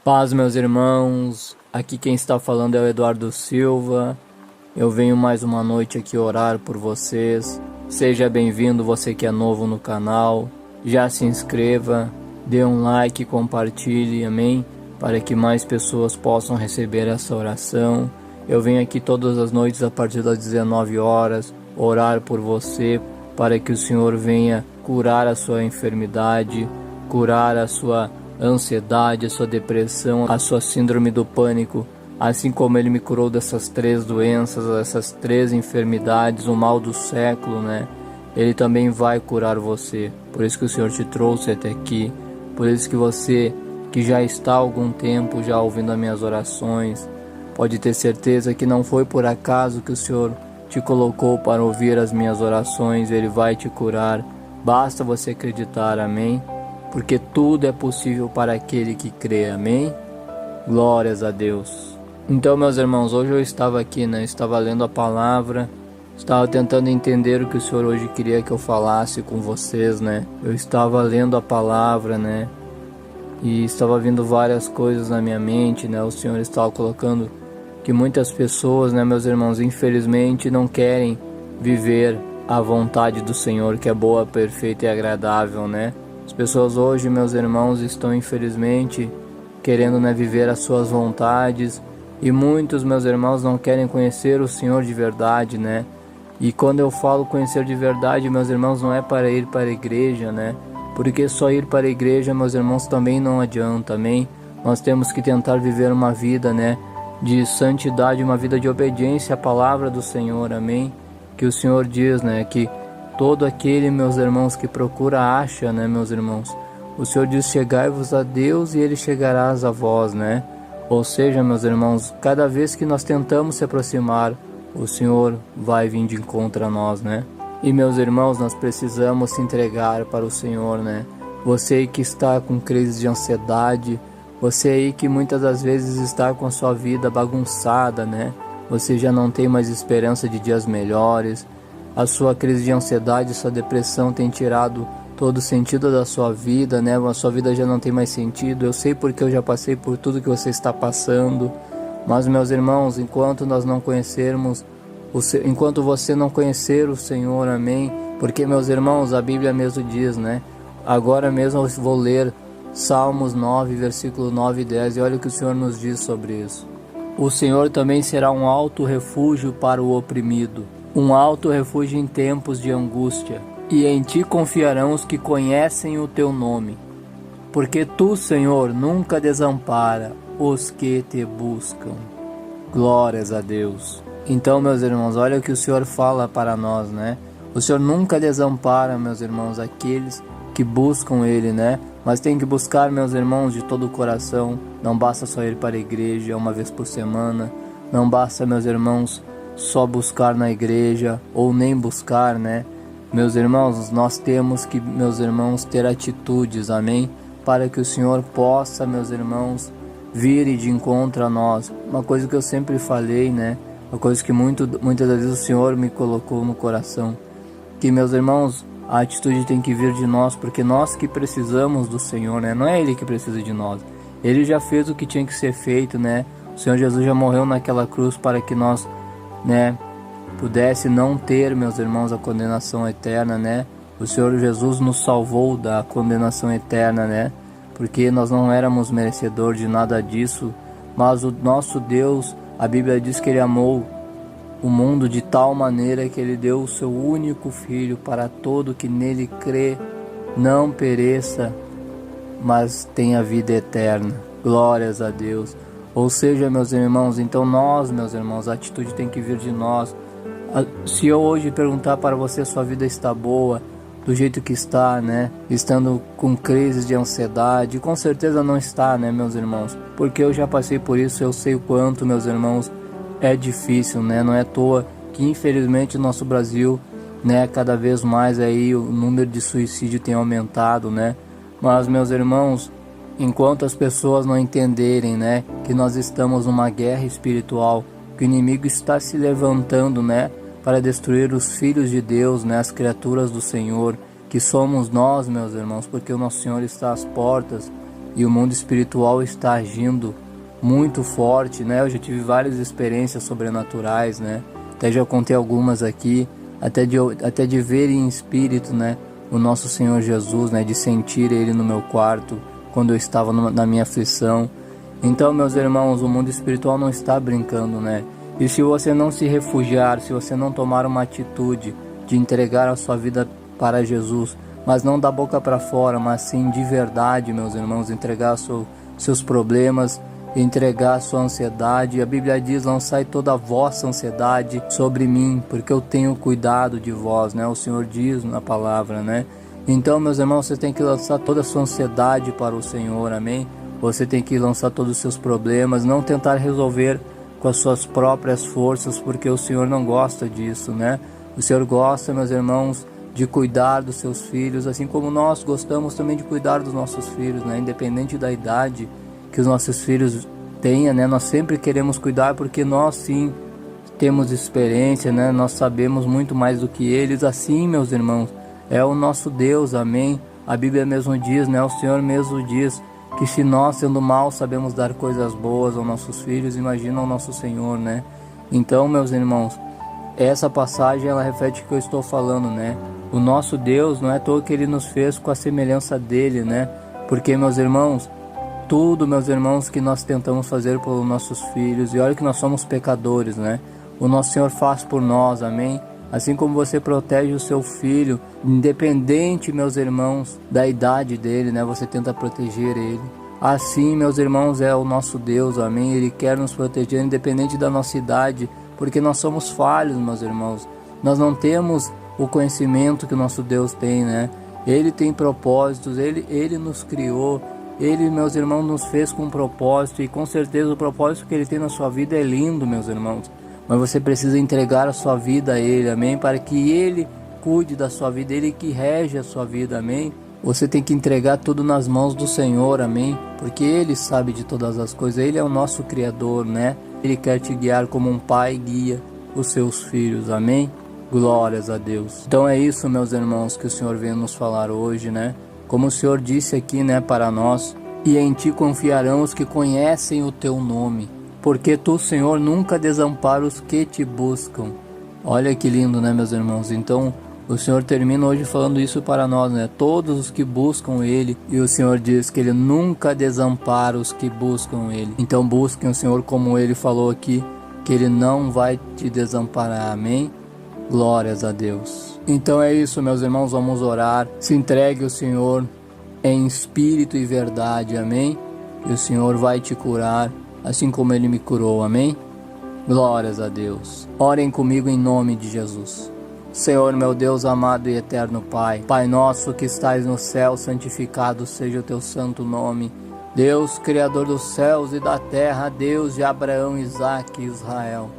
Paz, meus irmãos, aqui quem está falando é o Eduardo Silva. Eu venho mais uma noite aqui orar por vocês. Seja bem-vindo, você que é novo no canal. Já se inscreva, dê um like, compartilhe, amém? Para que mais pessoas possam receber essa oração. Eu venho aqui todas as noites a partir das 19 horas, orar por você, para que o Senhor venha curar a sua enfermidade, curar a sua ansiedade, a sua depressão, a sua síndrome do pânico, assim como Ele me curou dessas 3 doenças, dessas 3 enfermidades, o mal do século, né? Ele também vai curar você. Por isso que o Senhor te trouxe até aqui, por isso que você que já está há algum tempo já ouvindo as minhas orações, pode ter certeza que não foi por acaso que o Senhor te colocou para ouvir as minhas orações. Ele vai te curar, basta você acreditar, amém? Porque tudo é possível para aquele que crê, amém? Glórias a Deus. Então, meus irmãos, hoje eu estava aqui, né? Estava lendo a palavra, estava tentando entender o que o Senhor hoje queria que eu falasse com vocês, né? Eu estava lendo a palavra, né? E estava vindo várias coisas na minha mente, né? O Senhor estava colocando que muitas pessoas, né, meus irmãos, infelizmente não querem viver a vontade do Senhor, que é boa, perfeita e agradável, né? As pessoas hoje, meus irmãos, estão infelizmente querendo, né, viver as suas vontades, e muitos, meus irmãos, não querem conhecer o Senhor de verdade, né? E quando eu falo conhecer de verdade, meus irmãos, não é para ir para a igreja, né? Porque só ir para a igreja, meus irmãos, também não adianta, amém? Nós temos que tentar viver uma vida, né, de santidade, uma vida de obediência à palavra do Senhor, amém? Que o Senhor diz, né, que todo aquele, meus irmãos, que procura acha, né, meus irmãos? O Senhor diz: chegai-vos a Deus e Ele chegará a vós, né? Ou seja, meus irmãos, cada vez que nós tentamos se aproximar, o Senhor vai vir de encontro a nós, né? E, meus irmãos, nós precisamos se entregar para o Senhor, né? Você aí que está com crise de ansiedade, você aí que muitas das vezes está com a sua vida bagunçada, né? Você já não tem mais esperança de dias melhores. A sua crise de ansiedade, sua depressão tem tirado todo o sentido da sua vida, né? A sua vida já não tem mais sentido. Eu sei porque eu já passei por tudo que você está passando. Mas, meus irmãos, enquanto nós não conhecermos, enquanto você não conhecer o Senhor, amém? Porque, meus irmãos, a Bíblia mesmo diz, né? Agora mesmo eu vou ler Salmos 9, versículo 9 e 10, e olha o que o Senhor nos diz sobre isso. O Senhor também será um alto refúgio para o oprimido, um alto refúgio em tempos de angústia, e em ti confiarão os que conhecem o teu nome. Porque tu, Senhor, nunca desampara os que te buscam. Glórias a Deus. Então, meus irmãos, olha o que o Senhor fala para nós, né? O Senhor nunca desampara, meus irmãos, aqueles que buscam Ele, né? Mas tem que buscar, meus irmãos, de todo o coração. Não basta só ir para a igreja uma vez por semana. Não basta, meus irmãos, só buscar na igreja ou nem buscar, né? Meus irmãos, nós temos que, meus irmãos, ter atitudes, amém? Para que o Senhor possa, meus irmãos, vir de encontro a nós. Uma coisa que eu sempre falei, né? Uma coisa que muitas das vezes o Senhor me colocou no coração. Que, meus irmãos, a atitude tem que vir de nós, porque nós que precisamos do Senhor, né? Não é Ele que precisa de nós. Ele já fez o que tinha que ser feito, né? O Senhor Jesus já morreu naquela cruz para que nós, né, pudesse não ter, meus irmãos, a condenação eterna, né? O Senhor Jesus nos salvou da condenação eterna, né? Porque nós não éramos merecedores de nada disso, mas o nosso Deus, a Bíblia diz que Ele amou o mundo de tal maneira que Ele deu o seu único Filho para todo que nele crê, não pereça, mas tenha vida eterna. Glórias a Deus. Ou seja, meus irmãos, então nós, meus irmãos, a atitude tem que vir de nós. Se eu hoje perguntar para você, sua vida está boa, do jeito que está, né? Estando com crises de ansiedade, com certeza não está, né, meus irmãos? Porque eu já passei por isso, eu sei o quanto, meus irmãos, é difícil, né? Não é à toa que infelizmente o nosso Brasil, né, cada vez mais aí o número de suicídio tem aumentado, né? Mas, meus irmãos, enquanto as pessoas não entenderem, né, que nós estamos numa guerra espiritual, que o inimigo está se levantando, né, para destruir os filhos de Deus, né, as criaturas do Senhor, que somos nós, meus irmãos, porque o nosso Senhor está às portas. e o mundo espiritual está agindo muito forte, né? Eu já tive várias experiências sobrenaturais, né? Até já contei algumas aqui, até de ver em espírito, né? O nosso Senhor Jesus, né? De sentir Ele no meu quarto quando eu estava na minha aflição. Então, meus irmãos, o mundo espiritual não está brincando, né? E se você não se refugiar, se você não tomar uma atitude de entregar a sua vida para Jesus, mas não da boca para fora, mas sim de verdade, meus irmãos, entregar seus problemas, entregar a sua ansiedade. A Bíblia diz: lançai toda a vossa ansiedade sobre mim, porque eu tenho cuidado de vós, né? O Senhor diz na palavra, né? Então, meus irmãos, você tem que lançar toda a sua ansiedade para o Senhor, amém? Você tem que lançar todos os seus problemas, não tentar resolver com as suas próprias forças, porque o Senhor não gosta disso, né? O Senhor gosta, meus irmãos, de cuidar dos seus filhos, assim como nós gostamos também de cuidar dos nossos filhos, né? Independente da idade que os nossos filhos tenham, né? Nós sempre queremos cuidar, porque nós sim temos experiência, né? Nós sabemos muito mais do que eles. Assim, meus irmãos, é o nosso Deus, amém? A Bíblia mesmo diz, né? O Senhor mesmo diz que se nós, sendo maus, sabemos dar coisas boas aos nossos filhos, imagina o nosso Senhor, né? Então, meus irmãos, essa passagem, ela reflete o que eu estou falando, né? O nosso Deus, não é à toa que Ele nos fez com a semelhança dEle, né? Porque, meus irmãos, tudo, meus irmãos, que nós tentamos fazer pelos nossos filhos, e olha que nós somos pecadores, né? O nosso Senhor faz por nós, amém? Assim como você protege o seu filho, independente, meus irmãos, da idade dele, né? Você tenta proteger ele. Assim, meus irmãos, é o nosso Deus, amém? Ele quer nos proteger independente da nossa idade, porque nós somos falhos, meus irmãos. Nós não temos o conhecimento que o nosso Deus tem, né? Ele tem propósitos, ele nos criou, Ele, meus irmãos, nos fez com um propósito, e com certeza o propósito que Ele tem na sua vida é lindo, meus irmãos. Mas você precisa entregar a sua vida a Ele, amém? Para que Ele cuide da sua vida, Ele que rege a sua vida, amém? Você tem que entregar tudo nas mãos do Senhor, amém? Porque Ele sabe de todas as coisas, Ele é o nosso Criador, né? Ele quer te guiar como um pai guia os seus filhos, amém? Glórias a Deus. Então é isso, meus irmãos, que o Senhor veio nos falar hoje, né? Como o Senhor disse aqui, né, para nós: e em ti confiarão os que conhecem o teu nome, porque tu, Senhor, nunca desampara os que te buscam. Olha que lindo, né, meus irmãos? Então o Senhor termina hoje falando isso para nós, né? Todos os que buscam Ele, e o Senhor diz que Ele nunca desampara os que buscam Ele. Então busquem o Senhor, como Ele falou aqui, que Ele não vai te desamparar, amém? Glórias a Deus. Então é isso, meus irmãos, vamos orar. Se entregue ao Senhor em espírito e verdade, amém? E o Senhor vai te curar, assim como Ele me curou, amém? Glórias a Deus. Orem comigo em nome de Jesus. Senhor, meu Deus amado e eterno Pai, Pai nosso que estais no céu, santificado seja o teu santo nome. Deus, Criador dos céus e da terra, Deus de Abraão, Isaque e Israel.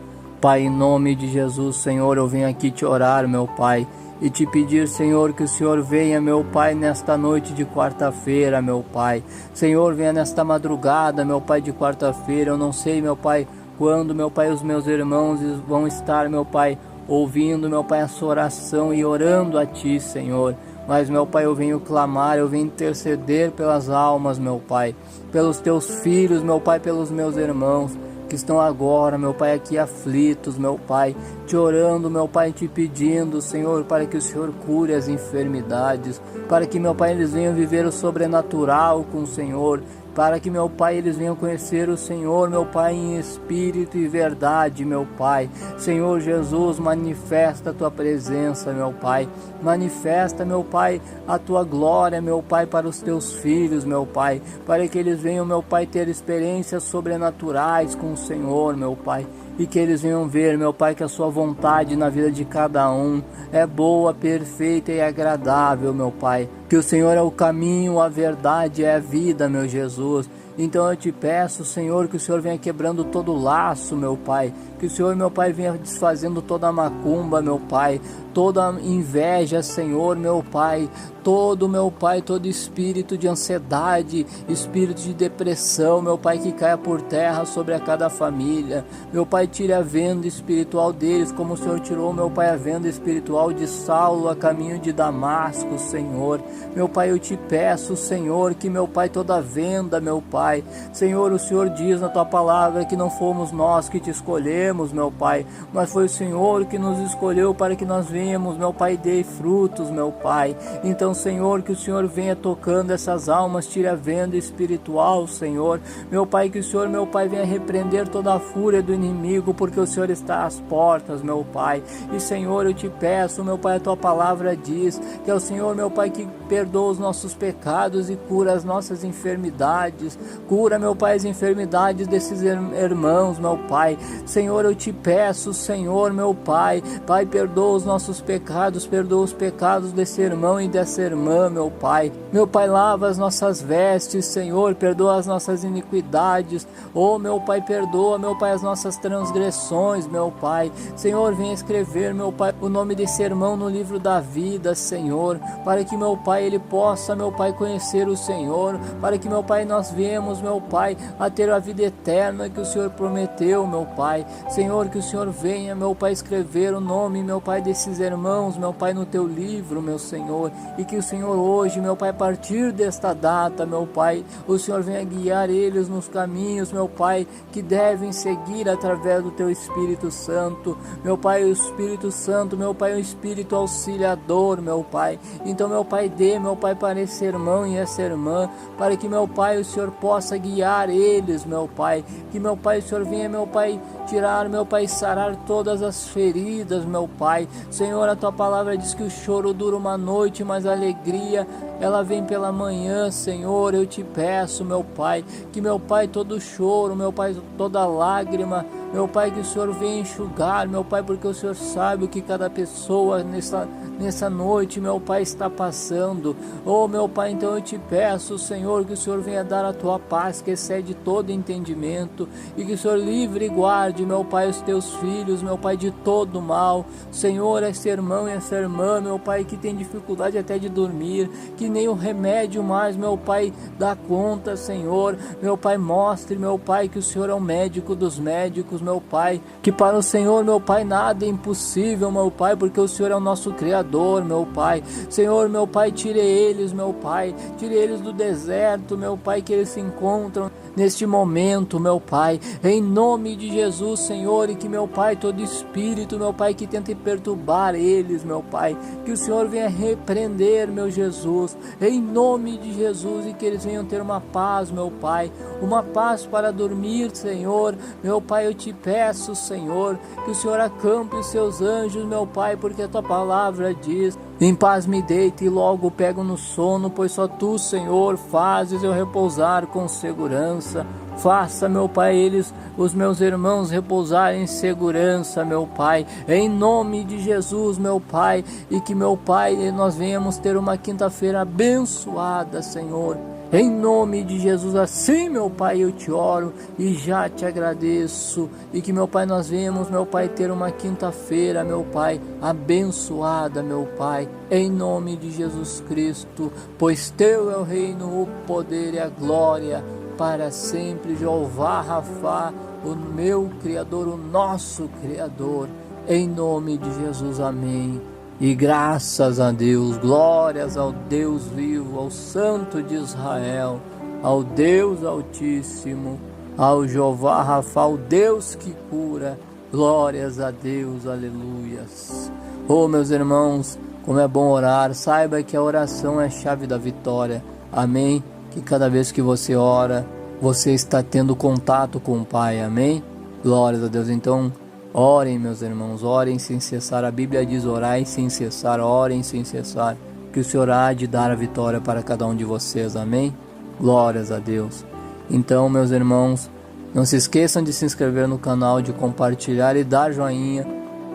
Pai, em nome de Jesus, Senhor, eu venho aqui te orar, meu Pai, e te pedir, Senhor, que o Senhor venha, meu Pai, nesta noite de quarta-feira, meu Pai. Senhor, venha nesta madrugada, meu Pai, de quarta-feira. Eu não sei, meu Pai, quando, meu Pai, os meus irmãos vão estar, meu Pai, ouvindo, meu Pai, a sua oração e orando a Ti, Senhor. Mas, meu Pai, eu venho clamar, eu venho interceder pelas almas, meu Pai, pelos Teus filhos, meu Pai, pelos meus irmãos que estão agora, meu Pai, aqui aflitos, meu Pai, te orando, meu Pai, te pedindo, Senhor, para que o Senhor cure as enfermidades, para que, meu Pai, eles venham viver o sobrenatural com o Senhor, para que, meu Pai, eles venham conhecer o Senhor, meu Pai, em espírito e verdade, meu Pai. Senhor Jesus, manifesta a Tua presença, meu Pai. Manifesta, meu Pai, a Tua glória, meu Pai, para os Teus filhos, meu Pai. Para que eles venham, meu Pai, ter experiências sobrenaturais com o Senhor, meu Pai. E que eles venham ver, meu Pai, que a Sua vontade na vida de cada um é boa, perfeita e agradável, meu Pai. Que o Senhor é o caminho, a verdade e a vida, meu Jesus. Então eu te peço, Senhor, que o Senhor venha quebrando todo laço, meu Pai. Que o Senhor, meu Pai, venha desfazendo toda a macumba, meu Pai. toda inveja, Senhor, meu Pai, todo, meu Pai, todo espírito de ansiedade, espírito de depressão, meu Pai, que caia por terra sobre a cada família. Meu Pai, tire a venda espiritual deles, como o Senhor tirou, meu Pai, a venda espiritual de Saulo a caminho de Damasco, Senhor. Meu Pai, eu te peço, Senhor, que, meu Pai, toda venda, meu Pai, Senhor, o Senhor diz na tua palavra que não fomos nós que te escolhemos, meu Pai, mas foi o Senhor que nos escolheu para que nós venhamos, meu Pai, dê frutos, meu Pai. Então, Senhor, que o Senhor venha tocando essas almas, tire a venda espiritual, Senhor. Meu Pai, que o Senhor, meu Pai, venha repreender toda a fúria do inimigo, porque o Senhor está às portas, meu Pai. E, Senhor, eu te peço, meu Pai, a tua palavra diz que é o Senhor, meu Pai, que perdoa os nossos pecados e cura as nossas enfermidades. Cura, meu Pai, as enfermidades desses irmãos, meu Pai. Senhor, eu te peço, Senhor, meu Pai, Pai, perdoa os nossos pecados, perdoa os pecados desse irmão e dessa irmã, meu Pai. Meu Pai, lava as nossas vestes, Senhor, perdoa as nossas iniquidades. Oh, meu Pai, perdoa, meu Pai, as nossas transgressões, meu Pai. Senhor, venha escrever, meu Pai, o nome desse irmão no livro da vida, Senhor, para que, meu Pai, ele possa, meu Pai, conhecer o Senhor, para que, meu Pai, nós venhamos, meu Pai, a ter a vida eterna que o Senhor prometeu, meu Pai. Senhor, que o Senhor venha, meu Pai, escrever o nome, meu Pai, desses irmãos, meu Pai, no teu livro, meu Senhor, e que o Senhor hoje, meu Pai, a partir desta data, meu Pai, o Senhor venha guiar eles nos caminhos, meu Pai, que devem seguir através do teu Espírito Santo, meu Pai, o Espírito Santo, meu Pai, o Espírito auxiliador, meu Pai. Então, meu Pai, dê, meu Pai, para esse irmão e essa irmã, para que, meu Pai, o Senhor possa guiar eles, meu Pai, que, meu Pai, o Senhor venha, meu Pai, tirar, meu Pai, sarar todas as feridas, meu Pai. Senhor, a tua palavra diz que o choro dura uma noite, mas a alegria, ela vem pela manhã, Senhor. Eu te peço, meu Pai, que, meu Pai, todo choro, meu Pai, toda lágrima, meu Pai, que o Senhor venha enxugar, meu Pai, porque o Senhor sabe o que cada pessoa nessa noite, meu Pai, está passando. Oh, meu Pai, então eu te peço, Senhor, que o Senhor venha dar a tua paz, que excede todo entendimento, e que o Senhor livre e guarde, meu Pai, os teus filhos, meu Pai, de todo mal. Senhor, esse irmão e essa irmã, meu Pai, que tem dificuldade até de dormir, que nem o remédio mais, meu Pai, dá conta, Senhor. Meu Pai, mostre, meu Pai, que o Senhor é o médico dos médicos, meu Pai, que para o Senhor, meu Pai, nada é impossível, meu Pai, porque o Senhor é o nosso Criador, meu Pai. Senhor, meu Pai, tire eles, meu Pai, tire eles do deserto, meu Pai, que eles se encontram neste momento, meu Pai, em nome de Jesus, Senhor, e que, meu Pai, todo espírito, meu Pai, que tente perturbar eles, meu Pai, que o Senhor venha repreender, meu Jesus, em nome de Jesus, e que eles venham ter uma paz, meu Pai, uma paz para dormir, Senhor. Meu Pai, eu te peço, Senhor, que o Senhor acampe os seus anjos, meu Pai, porque a tua palavra diz: em paz me deito e logo pego no sono, pois só tu, Senhor, fazes eu repousar com segurança. Faça, meu Pai, os meus irmãos repousarem em segurança, meu Pai, em nome de Jesus, meu Pai, e que, meu Pai, nós venhamos ter uma quinta-feira abençoada, Senhor. Em nome de Jesus, assim, meu Pai, eu te oro e já te agradeço. E que, meu Pai, nós venhamos, meu Pai, ter uma quinta-feira, meu Pai, abençoada, meu Pai, em nome de Jesus Cristo, pois teu é o reino, o poder e a glória para sempre. Jeová Rafá, o meu Criador, o nosso Criador, em nome de Jesus, amém. E graças a Deus, glórias ao Deus vivo, ao Santo de Israel, ao Deus Altíssimo, ao Jeová Rafá, o Deus que cura. Glórias a Deus, aleluias. Oh, meus irmãos, como é bom orar. Saiba que a oração é a chave da vitória. Amém? Que cada vez que você ora, você está tendo contato com o Pai. Amém? Glórias a Deus. Então, orem, meus irmãos, orem sem cessar. A Bíblia diz: orai sem cessar, orem sem cessar, que o Senhor há de dar a vitória para cada um de vocês. Amém? Glórias a Deus. Então, meus irmãos, não se esqueçam de se inscrever no canal, de compartilhar e dar joinha,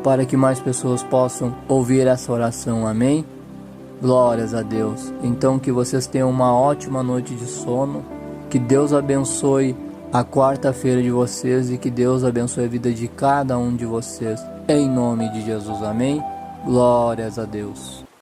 para que mais pessoas possam ouvir essa oração. Amém? Glórias a Deus. Então, que vocês tenham uma ótima noite de sono, que Deus abençoe a quarta-feira de vocês e que Deus abençoe a vida de cada um de vocês, em nome de Jesus, amém? Glórias a Deus.